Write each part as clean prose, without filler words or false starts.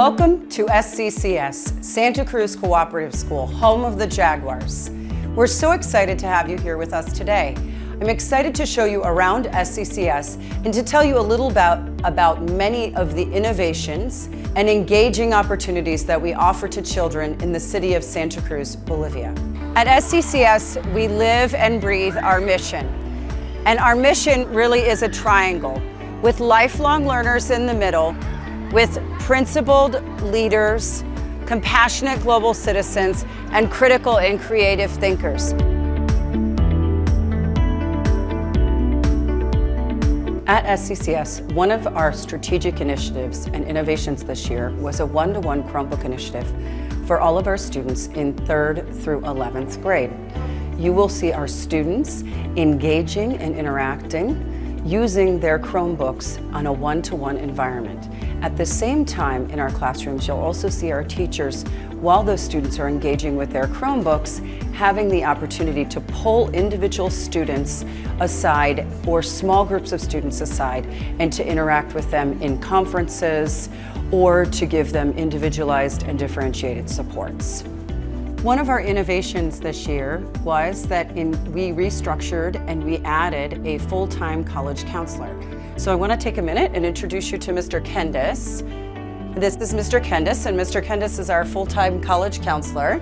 Welcome to SCCS, Santa Cruz Cooperative School, home of the Jaguars. We're so excited to have you here with us today. I'm excited to show you around SCCS and to tell you a little about many of the innovations and engaging opportunities that we offer to children in the city of Santa Cruz, Bolivia. At SCCS, we live and breathe our mission. And our mission really is a triangle with lifelong learners in the middle, with principled leaders, compassionate global citizens, and critical and creative thinkers. At SCCS, one of our strategic initiatives and innovations this year was a one-to-one Chromebook initiative for all of our students in 3rd through 11th grade. You will see our students engaging and interacting using their Chromebooks on a one-to-one environment. At the same time, in our classrooms, you'll also see our teachers, while those students are engaging with their Chromebooks, having the opportunity to pull individual students aside or small groups of students aside and to interact with them in conferences or to give them individualized and differentiated supports. One of our innovations this year was that we restructured and we added a full-time college counselor. So I want to take a minute and introduce you to Mr. Kendis. This is Mr. Kendis, and Mr. Kendis is our full-time college counselor.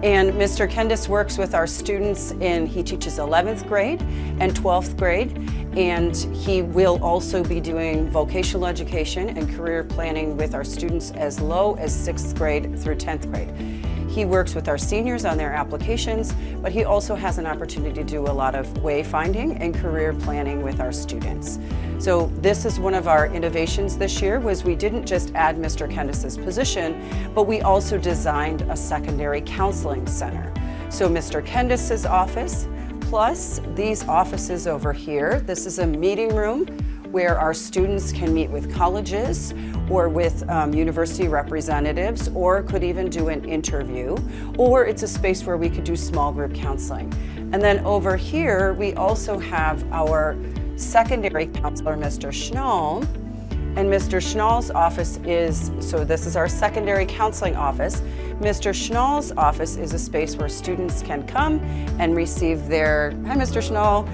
And Mr. Kendis works with our students he teaches 11th grade and 12th grade, and he will also be doing vocational education and career planning with our students as low as 6th grade through 10th grade. He works with our seniors on their applications, but he also has an opportunity to do a lot of wayfinding and career planning with our students. So this is one of our innovations this year, was we didn't just add Mr. Kendis's position, but we also designed a secondary counseling center. So Mr. Kendis's office, plus these offices over here, this is a meeting room where our students can meet with colleges or with university representatives, or could even do an interview, or it's a space where we could do small group counseling. And then over here, we also have our secondary counselor, Mr. Schnall, and Mr. Schnall's office so this is our secondary counseling office. Mr. Schnall's office is a space where students can come and receive hi Mr. Schnall,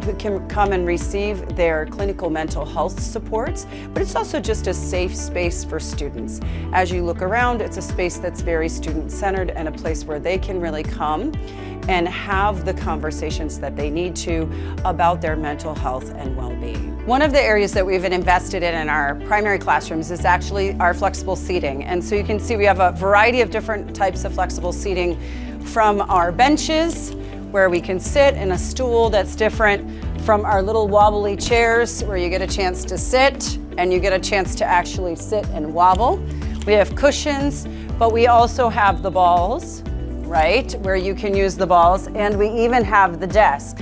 who can come and receive their clinical mental health supports, but it's also just a safe space for students. As you look around, it's a space that's very student-centered and a place where they can really come and have the conversations that they need to about their mental health and well-being. One of the areas that we've invested in our primary classrooms is actually our flexible seating. And so you can see we have a variety of different types of flexible seating, from our benches, where we can sit in a stool that's different, from our little wobbly chairs where you get a chance to sit and you get a chance to actually sit and wobble. We have cushions, but we also have the balls, right, where you can use the balls, and we even have the desk,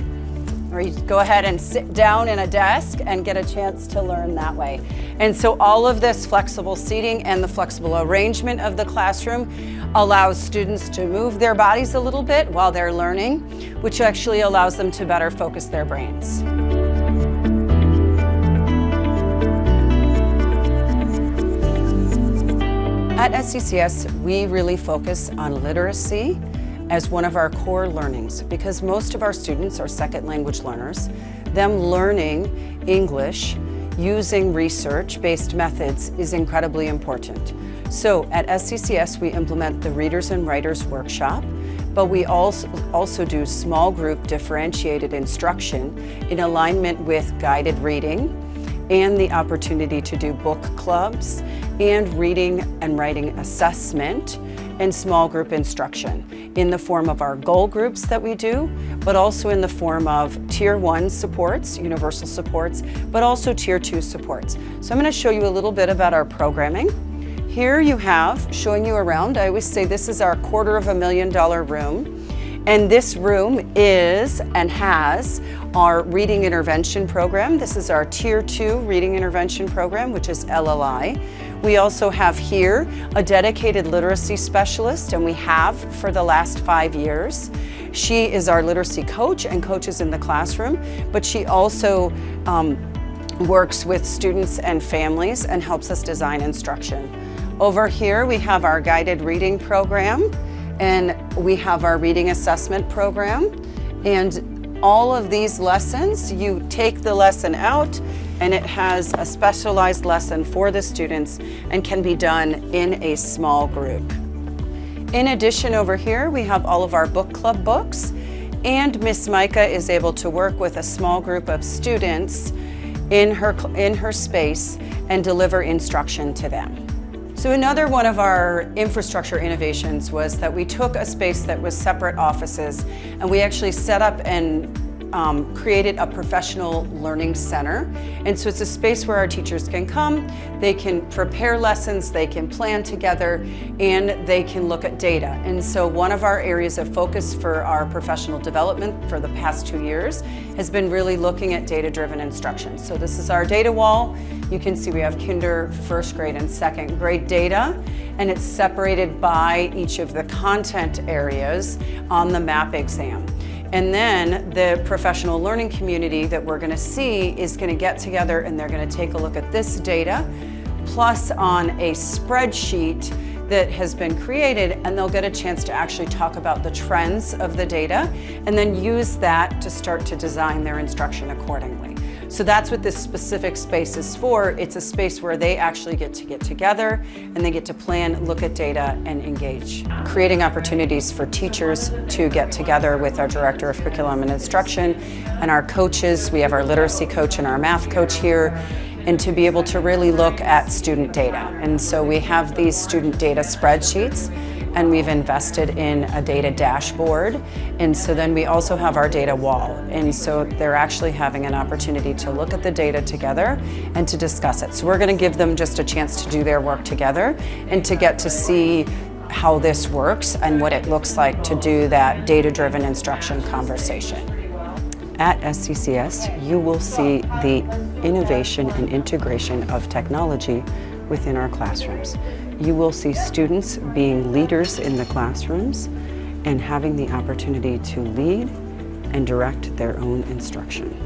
where you go ahead and sit down in a desk and get a chance to learn that way. And so all of this flexible seating and the flexible arrangement of the classroom allows students to move their bodies a little bit while they're learning, which actually allows them to better focus their brains. At SCCS, we really focus on literacy as one of our core learnings, because most of our students are second language learners. Them learning English using research-based methods is incredibly important. So at SCCS, we implement the Readers and Writers Workshop, but we also do small group differentiated instruction in alignment with guided reading and the opportunity to do book clubs and reading and writing assessment and small group instruction in the form of our goal groups that we do, but also in the form of Tier 1 supports, universal supports, but also Tier 2 supports. So I'm going to show you a little bit about our programming. Here you have, showing you around, I always say this is our $250,000 room. And this room is and has our reading intervention program. This is our Tier 2 reading intervention program, which is LLI. We also have here a dedicated literacy specialist, and we have for the last 5 years. She is our literacy coach and coaches in the classroom, but she also works with students and families and helps us design instruction. Over here we have our guided reading program, and we have our reading assessment program. And all of these lessons, you take the lesson out and it has a specialized lesson for the students and can be done in a small group. In addition, over here we have all of our book club books, and Miss Micah is able to work with a small group of students in her space and deliver instruction to them. So another one of our infrastructure innovations was that we took a space that was separate offices and we actually set up and created a professional learning center. And so it's a space where our teachers can come, they can prepare lessons, they can plan together, and they can look at data. And so one of our areas of focus for our professional development for the past 2 years has been really looking at data-driven instruction. So this is our data wall. You can see we have kinder, first grade, and second grade data, and it's separated by each of the content areas on the MAP exam. And then the professional learning community that we're going to see is going to get together and they're going to take a look at this data, plus on a spreadsheet that has been created, and they'll get a chance to actually talk about the trends of the data and then use that to start to design their instruction accordingly. So that's what this specific space is for. It's a space where they actually get together and they get to plan, look at data, and engage. Creating opportunities for teachers to get together with our Director of Curriculum and Instruction and our coaches. We have our literacy coach and our math coach here, and to be able to really look at student data. And so we have these student data spreadsheets, and we've invested in a data dashboard. And so then we also have our data wall. And so they're actually having an opportunity to look at the data together and to discuss it. So we're gonna give them just a chance to do their work together and to get to see how this works and what it looks like to do that data-driven instruction conversation. At SCCS, you will see the innovation and integration of technology within our classrooms. You will see students being leaders in the classrooms and having the opportunity to lead and direct their own instruction.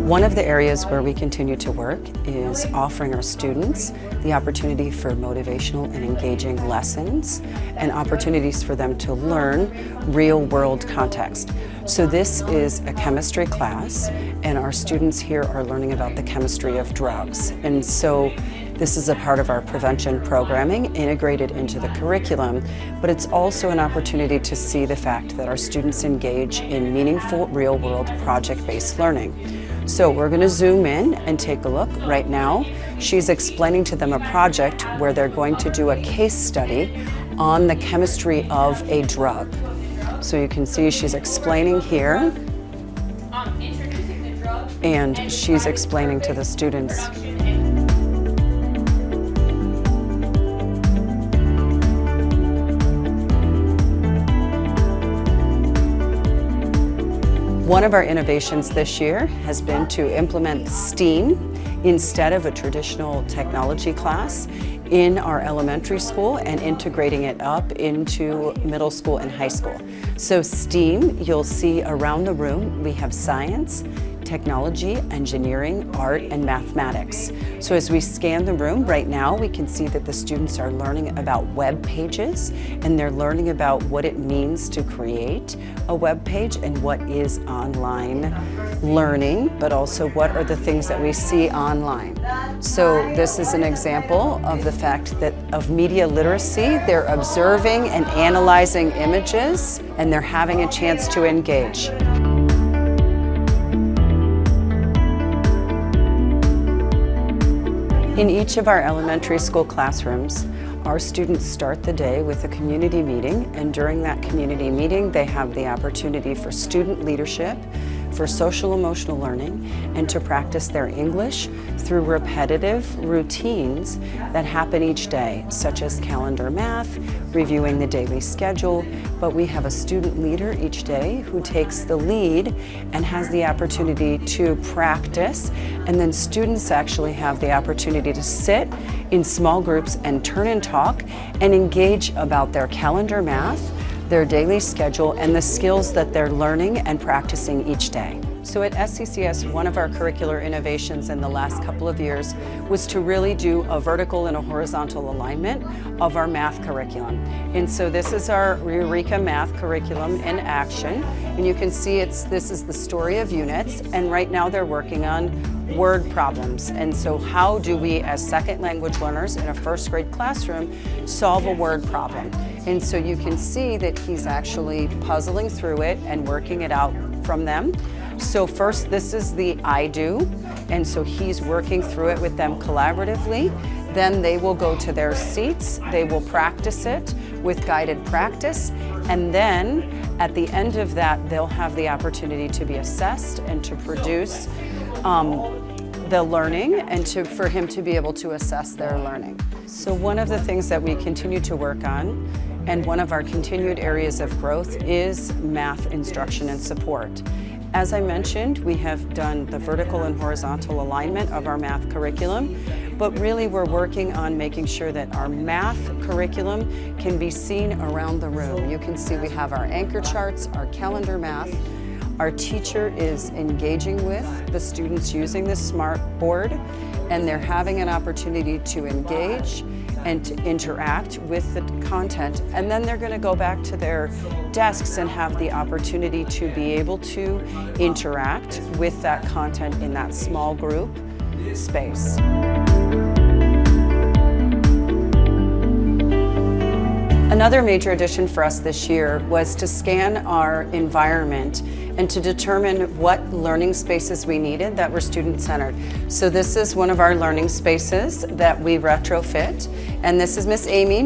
One of the areas where we continue to work is offering our students the opportunity for motivational and engaging lessons and opportunities for them to learn real-world context. So this is a chemistry class, and our students here are learning about the chemistry of drugs. And so this is a part of our prevention programming integrated into the curriculum, but it's also an opportunity to see the fact that our students engage in meaningful real-world project-based learning. So we're going to zoom in and take a look right now. She's explaining to them a project where they're going to do a case study on the chemistry of a drug. So you can see she's explaining here, and she's explaining to the students. One of our innovations this year has been to implement STEAM instead of a traditional technology class in our elementary school and integrating it up into middle school and high school. So STEAM, you'll see around the room, we have science, technology, engineering, art, and mathematics. So as we scan the room right now, we can see that the students are learning about web pages, and they're learning about what it means to create a web page and what is online learning, but also what are the things that we see online. So this is an example of the fact that of media literacy. They're observing and analyzing images, and they're having a chance to engage. In each of our elementary school classrooms, our students start the day with a community meeting, and during that community meeting, they have the opportunity for student leadership, for social emotional learning, and to practice their English through repetitive routines that happen each day, such as calendar math, reviewing the daily schedule. But we have a student leader each day who takes the lead and has the opportunity to practice, and then students actually have the opportunity to sit in small groups and turn and talk and engage about their calendar math, their daily schedule, and the skills that they're learning and practicing each day. So at SCCS, one of our curricular innovations in the last couple of years was to really do a vertical and a horizontal alignment of our math curriculum. And so this is our Eureka Math curriculum in action. And you can see this is the story of units, and right now they're working on word problems. And so how do we, as second language learners in a first grade classroom, solve a word problem? And so you can see that he's actually puzzling through it and working it out from them. So first, this is the I do, and so he's working through it with them collaboratively. Then they will go to their seats, they will practice it with guided practice, and then at the end of that, they'll have the opportunity to be assessed and to produce the learning and for him to be able to assess their learning. So one of the things that we continue to work on, and one of our continued areas of growth, is math instruction and support. As I mentioned, we have done the vertical and horizontal alignment of our math curriculum, but really we're working on making sure that our math curriculum can be seen around the room. You can see we have our anchor charts, our calendar math. Our teacher is engaging with the students using the smart board, and they're having an opportunity to engage and to interact with the content, and then they're going to go back to their desks and have the opportunity to be able to interact with that content in that small group space. Another major addition for us this year was to scan our environment and to determine what learning spaces we needed that were student-centered. So this is one of our learning spaces that we retrofit, and this is Miss Amy,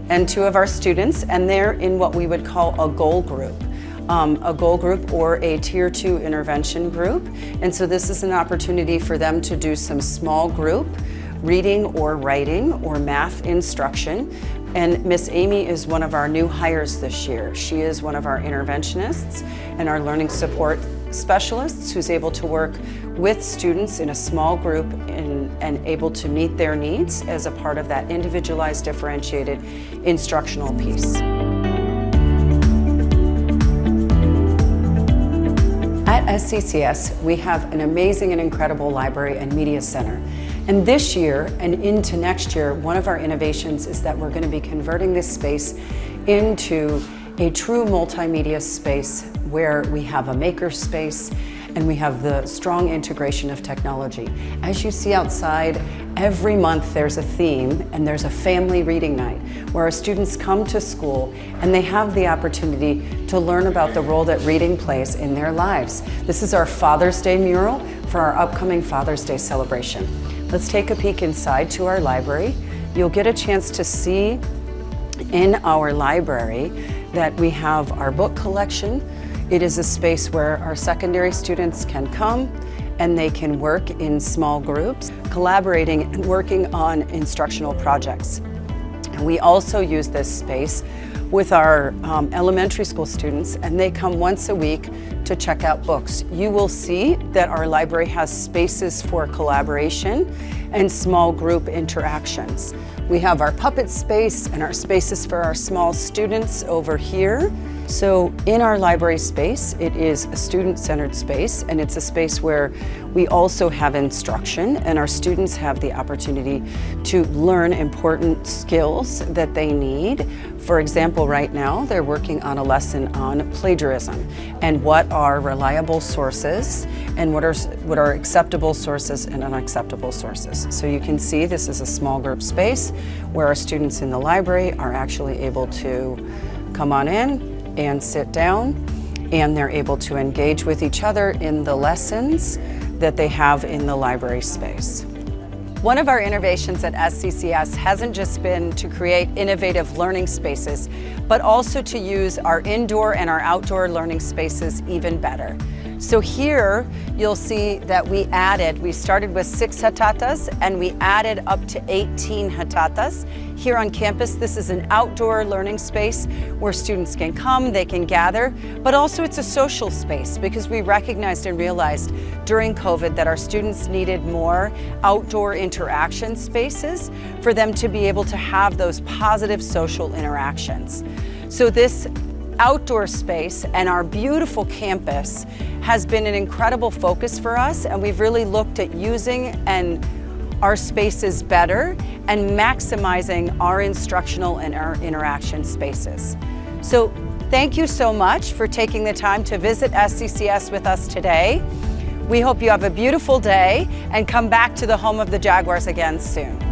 and two of our students, and they're in what we would call a goal group. A goal group or a Tier 2 intervention group. And so this is an opportunity for them to do some small group reading or writing or math instruction. And Miss Amy is one of our new hires this year. She is one of our interventionists and our learning support specialists who's able to work with students in a small group and able to meet their needs as a part of that individualized, differentiated instructional piece. At SCCS, we have an amazing and incredible library and media center. And this year and into next year, one of our innovations is that we're going to be converting this space into a true multimedia space where we have a maker space and we have the strong integration of technology. As you see outside, every month there's a theme and there's a family reading night where our students come to school and they have the opportunity to learn about the role that reading plays in their lives. This is our Father's Day mural for our upcoming Father's Day celebration. Let's take a peek inside to our library. You'll get a chance to see in our library that we have our book collection. It is a space where our secondary students can come and they can work in small groups, collaborating and working on instructional projects. And we also use this space with our elementary school students, and they come once a week to check out books. You will see that our library has spaces for collaboration and small group interactions. We have our puppet space and our spaces for our small students over here. So in our library space, it is a student-centered space, and it's a space where we also have instruction, and our students have the opportunity to learn important skills that they need. For example, right now, they're working on a lesson on plagiarism and what are reliable sources and what are acceptable sources and unacceptable sources. So you can see this is a small group space where our students in the library are actually able to come on in and sit down, and they're able to engage with each other in the lessons that they have in the library space. One of our innovations at SCCS hasn't just been to create innovative learning spaces, but also to use our indoor and our outdoor learning spaces even better. So here you'll see that we started with 6 hatatas and we added up to 18 hatatas. Here on campus, this is an outdoor learning space where students can come, they can gather, but also it's a social space because we recognized and realized during COVID that our students needed more outdoor interaction spaces for them to be able to have those positive social interactions. So this outdoor space and our beautiful campus has been an incredible focus for us, and we've really looked at using our spaces better and maximizing our instructional and our interaction spaces. So thank you so much for taking the time to visit SCCS with us today. We hope you have a beautiful day and come back to the home of the Jaguars again soon.